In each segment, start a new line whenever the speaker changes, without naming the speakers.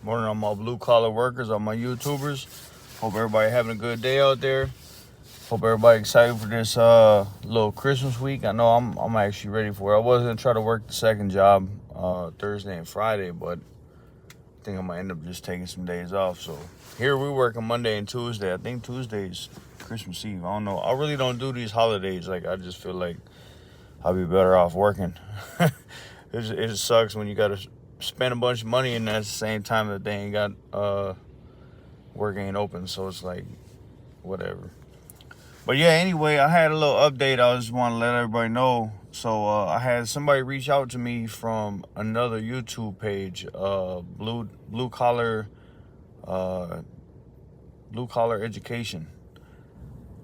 Morning on my blue collar workers, on my YouTubers. Hope everybody having a good day out there. Hope everybody excited for this little Christmas week. I know I'm actually ready for it. I was gonna try to work the second job Thursday and Friday, but I think I'm gonna end up just taking some days off. So here we work on Monday and Tuesday. I think Tuesday's Christmas Eve. I don't know. I really don't do these holidays. Like I just feel like I'll be better off working. It just sucks when you gotta spend a bunch of money and at the same time that they ain't got work ain't open. So it's like whatever. But yeah, anyway, I had a little update. I just want to let everybody know. So I had somebody reach out to me from another YouTube page, blue collar education.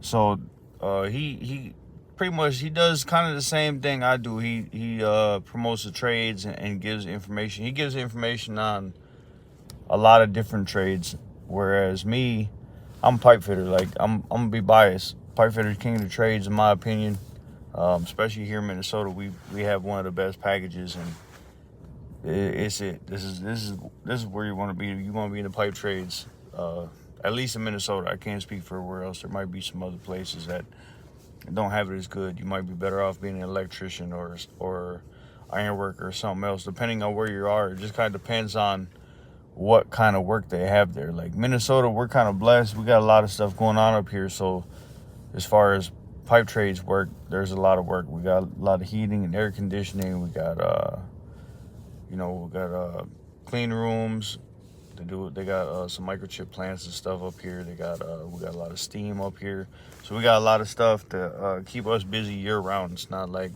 So he pretty much he does kind of the same thing I do. He promotes the trades and gives information. He gives information on a lot of different trades, whereas me, I'm a pipe fitter. Like I'm gonna be biased. Pipe fitter is king of the trades in my opinion. Especially here in Minnesota, we have one of the best packages, and it's it. This is where you want to be. You want to be in the pipe trades. At least in Minnesota. I can't speak for where else. There might be some other places that don't have it as good. You might be better off being an electrician or iron worker or something else, depending on where you are. It just kind of depends on what kind of work they have there. Like Minnesota, we're kind of blessed. We got a lot of stuff going on up here. So as far as pipe trades work, there's a lot of work. We got a lot of heating and air conditioning. We got clean rooms. They got some microchip plants and stuff up here. We got a lot of steam up here. So we got a lot of stuff to keep us busy year round. It's not like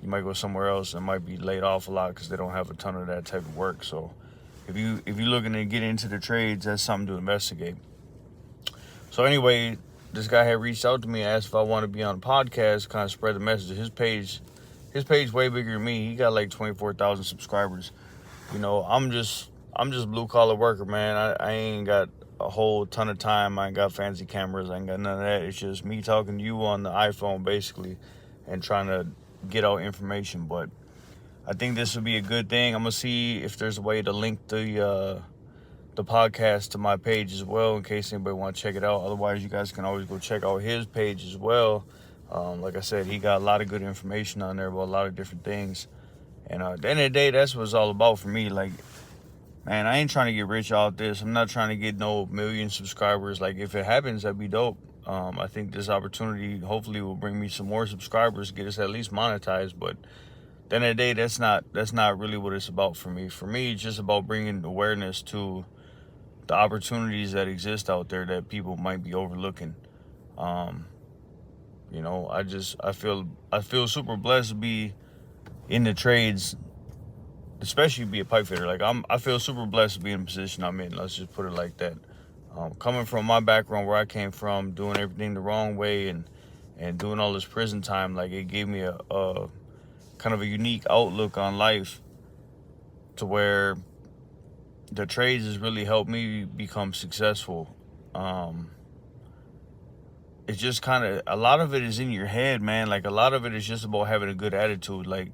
you might go somewhere else and might be laid off a lot because they don't have a ton of that type of work. So if you're looking to get into the trades, that's something to investigate. So anyway, this guy had reached out to me, asked if I want to be on a podcast, kind of spread the message. His page way bigger than me. He got like 24,000 subscribers. You know, I'm just blue collar worker, man. I ain't got a whole ton of time. I ain't got fancy cameras. I ain't got none of that. It's just me talking to you on the iPhone basically and trying to get out information. But I think this would be a good thing. I'm gonna see if there's a way to link the podcast to my page as well in case anybody want to check it out. Otherwise, you guys can always go check out his page as well. Like I said, he got a lot of good information on there about a lot of different things. And at the end of the day, that's what it's all about for me. Like, man, I ain't trying to get rich out this. I'm not trying to get no million subscribers. Like, if it happens, that'd be dope. I think this opportunity hopefully will bring me some more subscribers, get us at least monetized. But at the end of the day, that's not really what it's about for me. For me, it's just about bringing awareness to the opportunities that exist out there that people might be overlooking. You know, I feel super blessed to be in the trades, especially be a pipe fitter. Like I feel super blessed to be in the position I'm in. Let's just put it like that. Coming from my background, where I came from, doing everything the wrong way and doing all this prison time, like it gave me a kind of a unique outlook on life, to where the trades has really helped me become successful. It's just kind of, a lot of it is in your head, man. Like a lot of it is just about having a good attitude. Like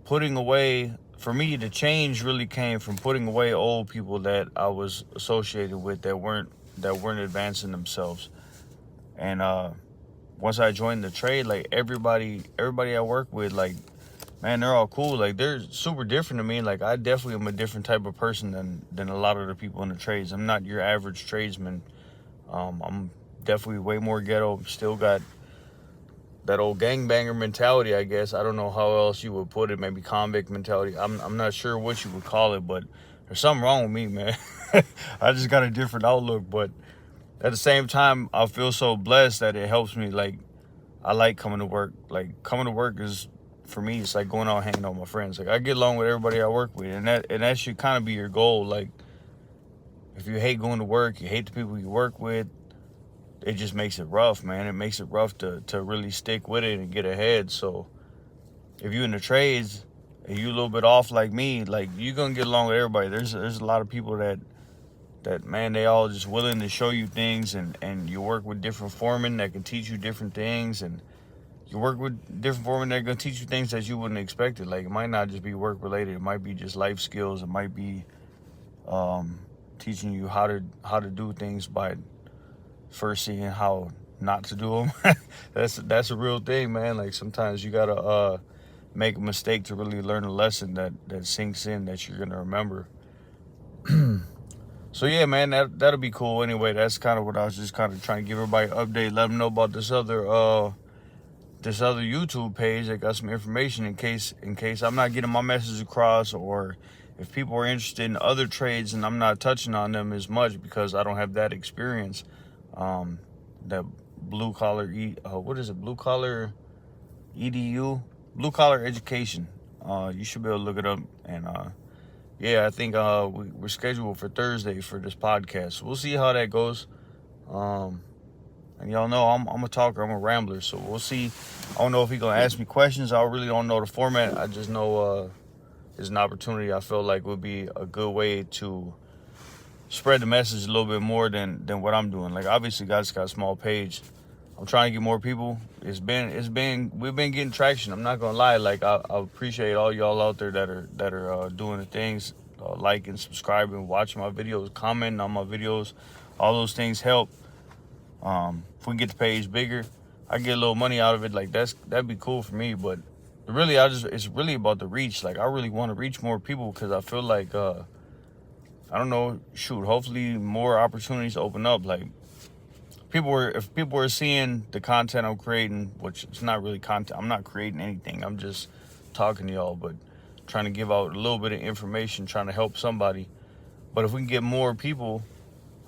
putting away, for me, the change really came from putting away old people that I was associated with that weren't advancing themselves. And once I joined the trade, like everybody I work with, like, man, they're all cool. Like they're super different to me. Like I definitely am a different type of person than a lot of the people in the trades. I'm not your average tradesman. I'm definitely way more ghetto. Still got that old gangbanger mentality, I guess. I don't know how else you would put it. Maybe convict mentality. I'm not sure what you would call it, but there's something wrong with me, man. I just got a different outlook. But at the same time, I feel so blessed that it helps me. Like I like coming to work. Like coming to work is, for me, it's like going out hanging out with my friends. Like I get along with everybody I work with, and that should kind of be your goal. Like if you hate going to work, you hate the people you work with, it just makes it rough, man. It makes it rough to really stick with it and get ahead. So if you're in the trades and you a little bit off like me, like you're gonna get along with everybody. There's a lot of people that man, they all just willing to show you things, and you work with different foremen that can teach you different things, and you work with different foremen, they're gonna teach you things that you wouldn't expect it. Like it might not just be work related. It might be just life skills. It might be teaching you how to do things by first seeing how not to do them. That's a real thing, man. Like sometimes you gotta make a mistake to really learn a lesson that sinks in that you're gonna remember. So yeah, man, that'll be cool. Anyway, that's kind of what I was just kind of trying to give everybody an update, let them know about this other YouTube page that got some information in case I'm not getting my message across, or if people are interested in other trades and I'm not touching on them as much because I don't have that experience. That blue collar blue collar edu, blue collar education. You should be able to look it up. And yeah, I think we're scheduled for Thursday for this podcast. So we'll see how that goes. And y'all know I'm a talker, I'm a rambler, so we'll see. I don't know if he's gonna ask me questions. I really don't know the format. I just know it's an opportunity I feel like would be a good way to spread the message a little bit more than what I'm doing. Like obviously guys got a small page. I'm trying to get more people. We've been getting traction. I'm not gonna lie. Like I appreciate all y'all out there that are doing the things, liking, subscribing, watching my videos, commenting on my videos. All those things help. If we can get the page bigger, I get a little money out of it. Like that'd be cool for me. But really, it's really about the reach. Like I really want to reach more people because I feel like I don't know. Shoot, hopefully more opportunities open up. Like if people were seeing the content I'm creating, which it's not really content. I'm not creating anything. I'm just talking to y'all, but trying to give out a little bit of information, trying to help somebody. But if we can get more people,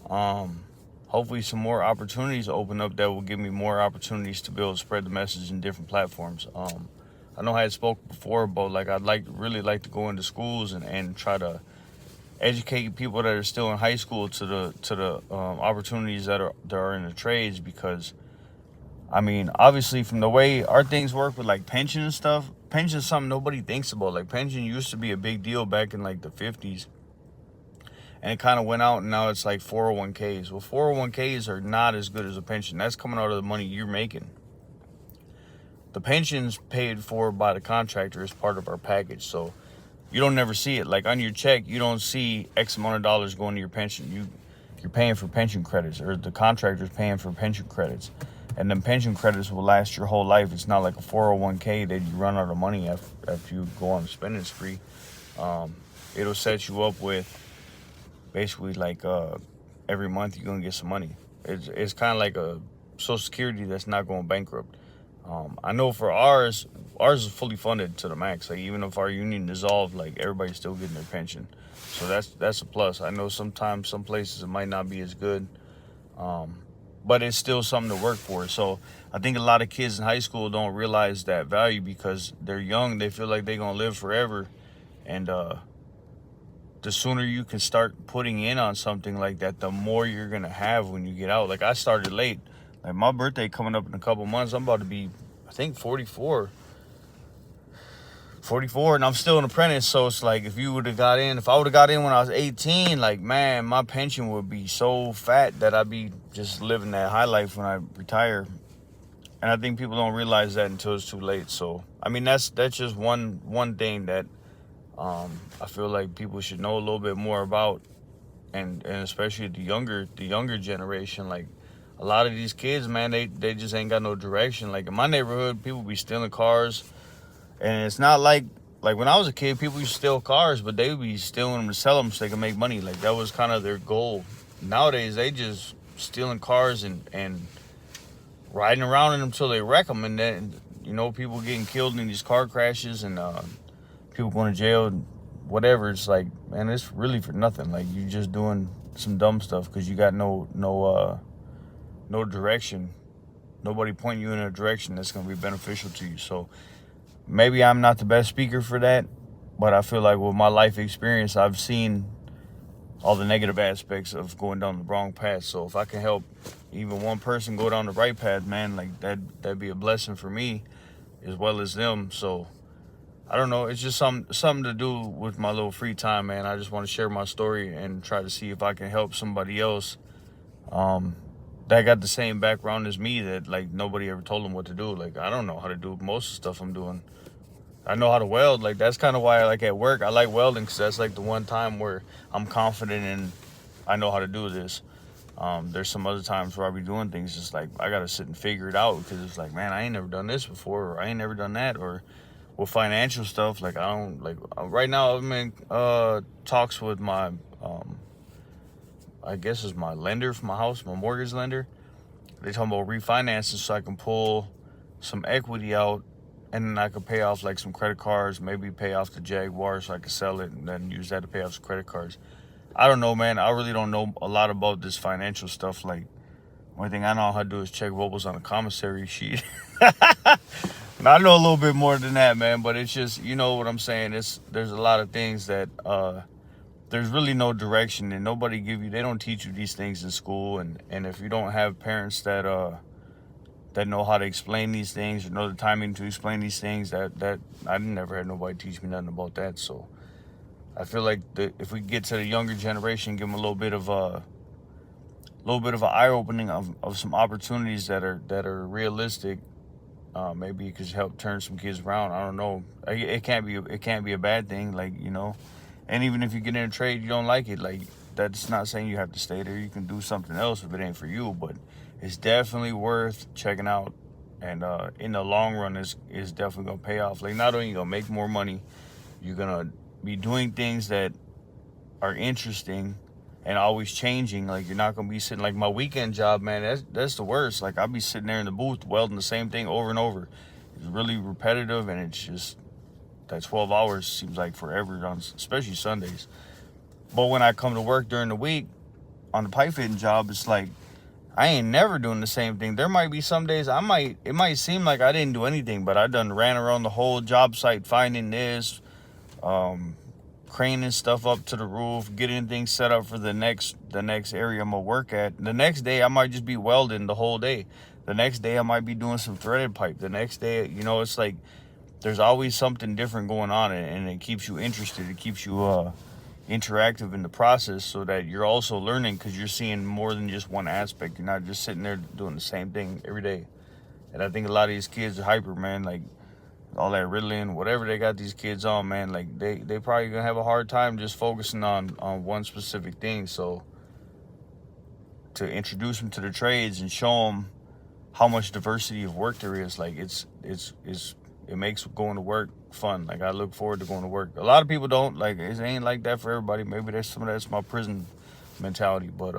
hopefully some more opportunities open up that will give me more opportunities to be able to spread the message in different platforms. I know I had spoke before about like I'd really like to go into schools and try to educate people that are still in high school to the opportunities that are in the trades, because I mean obviously from the way our things work with like pension and stuff, pension is something nobody thinks about. Like pension used to be a big deal back in like the 50s, and it kind of went out, and now it's like 401ks. Well, 401ks are not as good as a pension. That's coming out of the money you're making. The pension's paid for by the contractor as part of our package, so you don't never see it. Like on your check, you don't see X amount of dollars going to your pension. You're paying for pension credits, or the contractor's paying for pension credits. And then pension credits will last your whole life. It's not like a 401k that you run out of money after you go on a spending spree. It'll set you up with basically like every month you're gonna get some money. It's kind of like a Social Security that's not going bankrupt. I know for ours is fully funded to the max. Like even if our union dissolved, like everybody's still getting their pension. So that's a plus. I know sometimes some places it might not be as good, but it's still something to work for. So I think a lot of kids in high school don't realize that value because they're young. They feel like they're gonna live forever, and the sooner you can start putting in on something like that, the more you're gonna have when you get out. Like I started late. Like my birthday coming up in a couple months. I'm about to be, I think 44, and I'm still an apprentice. So it's like if I would have got in when I was 18, like man, my pension would be so fat that I'd be just living that high life when I retire. And I think people don't realize that until it's too late. So I mean that's just one thing that I feel like people should know a little bit more about, and especially the younger generation. Like a lot of these kids, man, they just ain't got no direction. Like in my neighborhood, people be stealing cars, and it's not like when I was a kid, people used to steal cars, but they would be stealing them to sell them so they can make money. Like that was kind of their goal. Nowadays, they just stealing cars and riding around in them till they wreck them, and then people getting killed in these car crashes and people going to jail and whatever. It's like, man, it's really for nothing. Like you just doing some dumb stuff because you got no direction, nobody pointing you in a direction that's going to be beneficial to you. So maybe I'm not the best speaker for that, but I feel like with my life experience, I've seen all the negative aspects of going down the wrong path. So if I can help even one person go down the right path, man, like that'd be a blessing for me as well as them. So I don't know, it's just something to do with my little free time, man. I just want to share my story and try to see if I can help somebody else that got the same background as me, that like nobody ever told them what to do. Like I don't know how to do most of the stuff I'm doing. I know how to weld. Like that's kind of why I like at work I like welding, because that's like the one time where I'm confident in I know how to do this. There's some other times where I be doing things just like I gotta sit and figure it out, because it's like, man, I ain't never done this before, or I ain't never done that. Or with financial stuff, like I don't like right now I'm in talks with my I guess it's my lender for my house, my mortgage lender. They talking about refinancing so I can pull some equity out, and then I could pay off like some credit cards, maybe pay off the Jaguar so I could sell it and then use that to pay off some credit cards. I don't know, man. I really don't know a lot about this financial stuff. Like, one thing I know how to do is check what was on the commissary sheet. Now, I know a little bit more than that, man, but it's just, you know what I'm saying? There's a lot of things that there's really no direction, and they don't teach you these things in school. And if you don't have parents that know how to explain these things, or know the timing to explain these things, that I never had nobody teach me nothing about that. So I feel like if we get to the younger generation, give them a little bit of an eye opening of some opportunities that are realistic, maybe it could help turn some kids around. I don't know. It can't be a bad thing, like, you know. And even if you get in a trade you don't like it, like, that's not saying you have to stay there. You can do something else if it ain't for you, but it's definitely worth checking out. And in the long run, is definitely gonna pay off. Like, not only you gonna make more money, you're gonna be doing things that are interesting and always changing. Like, you're not gonna be sitting, like my weekend job, man, that's the worst. Like, I'll be sitting there in the booth welding the same thing over and over. It's really repetitive, and it's just that 12 hours seems like forever, especially Sundays. But when I come to work during the week on the pipe fitting job, it's like I ain't never doing the same thing. There might be some days it might seem like I didn't do anything, but I done ran around the whole job site finding this, craning stuff up to the roof, getting things set up for the next area I'm gonna work at. The next day I might just be welding the whole day. The next day I might be doing some threaded pipe. The next day, you know, it's like there's always something different going on, and it keeps you interested. It keeps you interactive in the process, so that you're also learning, because you're seeing more than just one aspect. You're not just sitting there doing the same thing every day. And I think a lot of these kids are hyper, man. Like, all that Ritalin, whatever they got these kids on, man, like they probably gonna have a hard time just focusing on one specific thing. So to introduce them to the trades and show them how much diversity of work there is, like it makes going to work fun. Like, I look forward to going to work. A lot of people don't. Like, it ain't like that for everybody. Maybe there's some of that's my prison mentality, but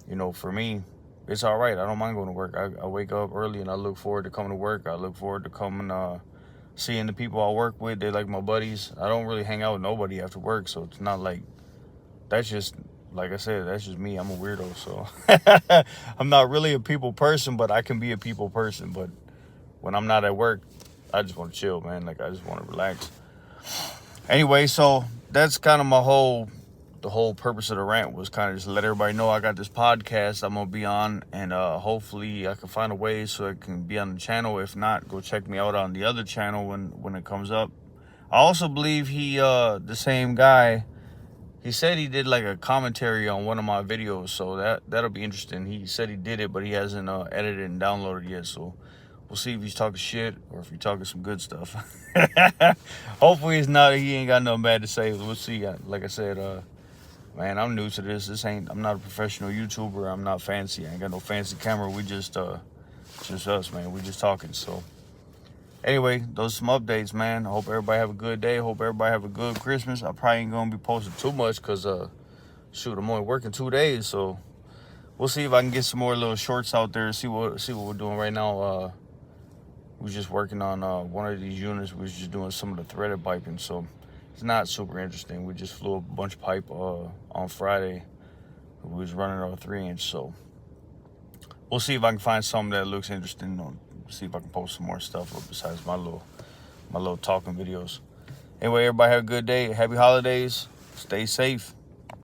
you know, for me, it's all right. I don't mind going to work. I wake up early and I look forward to coming to work. I look forward to coming, seeing the people I work with. They like my buddies. I don't really hang out with nobody after work, so it's not like, that's just, like I said, that's just me. I'm a weirdo, so I'm not really a people person, but I can be a people person. But when I'm not at work, I just want to chill, man. Like, I just want to relax. Anyway, so that's kind of the whole purpose of the rant, was kind of just let everybody know I got this podcast I'm gonna be on, and hopefully I can find a way so it can be on the channel. If not, go check me out on the other channel when it comes up. I also believe the same guy, he said he did like a commentary on one of my videos, so that'll be interesting. He said he did it, but he hasn't edited and downloaded yet, so we'll see if he's talking shit or if he's talking some good stuff. Hopefully he ain't got nothing bad to say. We'll see. Like I said, man, I'm new to this. I'm not a professional YouTuber. I'm not fancy. I ain't got no fancy camera. We just us, man. We just talking. So anyway, those are some updates, man. I hope everybody have a good day. Hope everybody have a good Christmas. I probably ain't gonna be posting too much, because shoot, I'm only working 2 days, so we'll see if I can get some more little shorts out there. See what we're doing right now. We're just working on one of these units. We're just doing some of the threaded piping, so it's not super interesting. We just flew a bunch of pipe on Friday. We was running our 3-inch, so we'll see if I can find something that looks interesting. See if I can post some more stuff up besides my little talking videos. Anyway, everybody have a good day. Happy holidays. Stay safe.